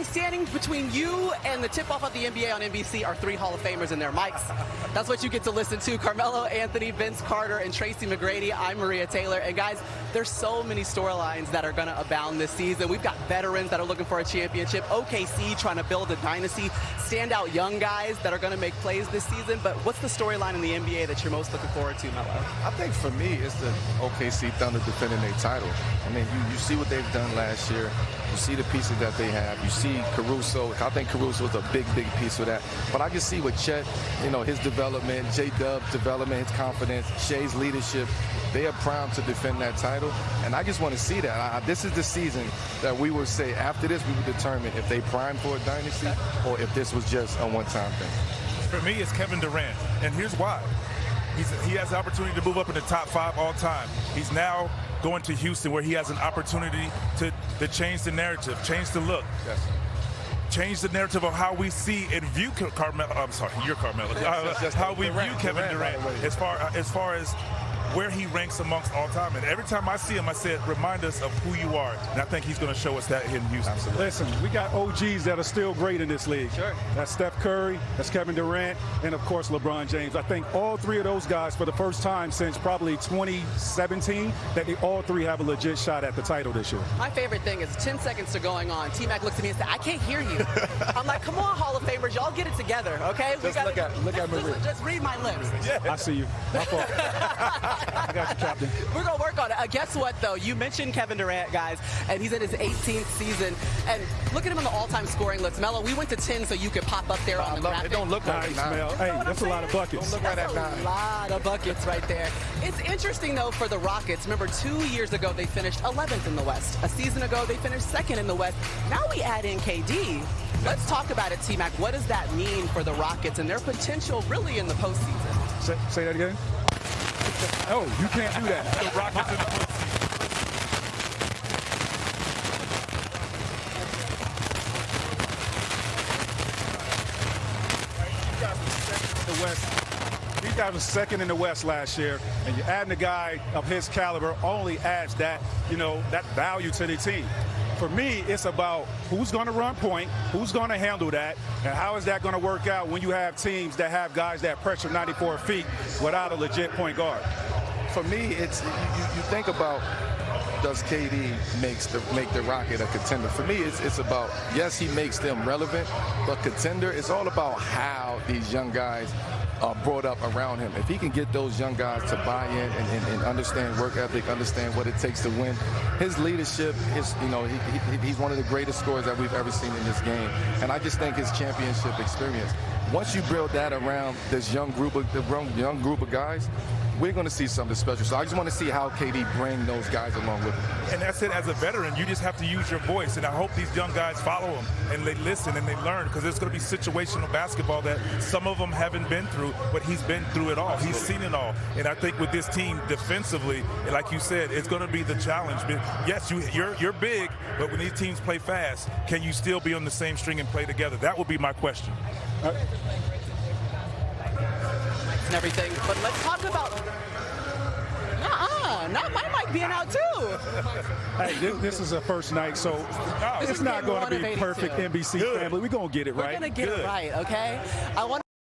standing between you and the tip-off of the NBA on NBC are 3 Hall of Famers in their mics. That's what you get to listen to. Carmelo Anthony, Vince Carter, and Tracy McGrady. I'm Maria Taylor. And guys, there's so many storylines that are going to abound this season. We've got veterans that are looking for a championship. OKC trying to build a dynasty. Standout young guys that are going to make plays this season. But what's the storyline in the NBA that you're most looking forward to, Melo? I think for me, it's the OKC Thunder defending their title. I mean, you see what they've done last year. You see the pieces that they have. You see Caruso. I think Caruso was a big piece of that. But I can see with Chet, his development, J-Dub's development, his confidence, Shea's leadership. They are primed to defend that title. And I just want to see that. This is the season that we will say after this, we will determine if they primed for a dynasty or if this was just a one-time thing. For me, it's Kevin Durant. And here's why. He has the opportunity to move up in the top 5 all time. He's now going to Houston where he has an opportunity to change the narrative, change the look. Yes. Change the narrative of how we see and view Carmelo. I'm sorry, you're Carmelo. How we view Kevin Durant as far as where he ranks amongst all time. And every time I see him, I said, remind us of who you are. And I think he's going to show us that here in Houston. Absolutely. Listen, we got OGs that are still great in this league. Sure. That's Steph Curry, that's Kevin Durant, and of course LeBron James. I think all 3 of those guys, for the first time since probably 2017, that they all 3 have a legit shot at the title this year. My favorite thing is 10 seconds to going on. T-Mac looks at me and says, I can't hear you. I'm like, come on, Hall of Famers, y'all get it together, okay? Just look at Maria. Just read my lips. Yeah. I see you. My fault. I got you, Captain. We're going to work on it. Guess what, though? You mentioned Kevin Durant, guys, and he's in his 18th season. And look at him on the all-time scoring list. Melo, we went to 10 so you could pop up there on the graphic. It don't look like nice, Mel. Hey, that's a lot of buckets. Don't look right at That's a lot of buckets right there. It's interesting, though, for the Rockets. Remember, 2 years ago, they finished 11th in the West. A season ago, they finished 2nd in the West. Now we add in KD. Let's talk about it, T-Mac. What does that mean for the Rockets and their potential really in the postseason? Say that again? Oh, you can't do that. The Rockets in the postseason. These guys were 2nd in the West last year, and you're adding a guy of his caliber only adds that, that value to the team. For me, it's about who's going to run point, who's going to handle that, and how is that going to work out when you have teams that have guys that pressure 94 feet without a legit point guard. For me, it's you think about, does KD make the Rocket a contender? For me, it's about, yes, he makes them relevant, but contender, it's all about how these young guys are brought up around him. If he can get those young guys to buy in and understand work ethic, understand what it takes to win, his leadership is, he's one of the greatest scorers that we've ever seen in this game. And I just think his championship experience, once you build that around this young group of guys, we're going to see something special. So I just want to see how KD bring those guys along with him. And that's it. As a veteran, you just have to use your voice. And I hope these young guys follow him and they listen and they learn, because it's going to be situational basketball that some of them haven't been through, but he's been through it all. He's seen it all. And I think with this team defensively, like you said, it's going to be the challenge. But yes, you're big, but when these teams play fast, can you still be on the same string and play together? That would be my question. And everything, but let's talk about not my mic being out too. Hey, this is a first night, so it's not going to be perfect NBC family. We're going to get it right. We're going to get it right, okay? I want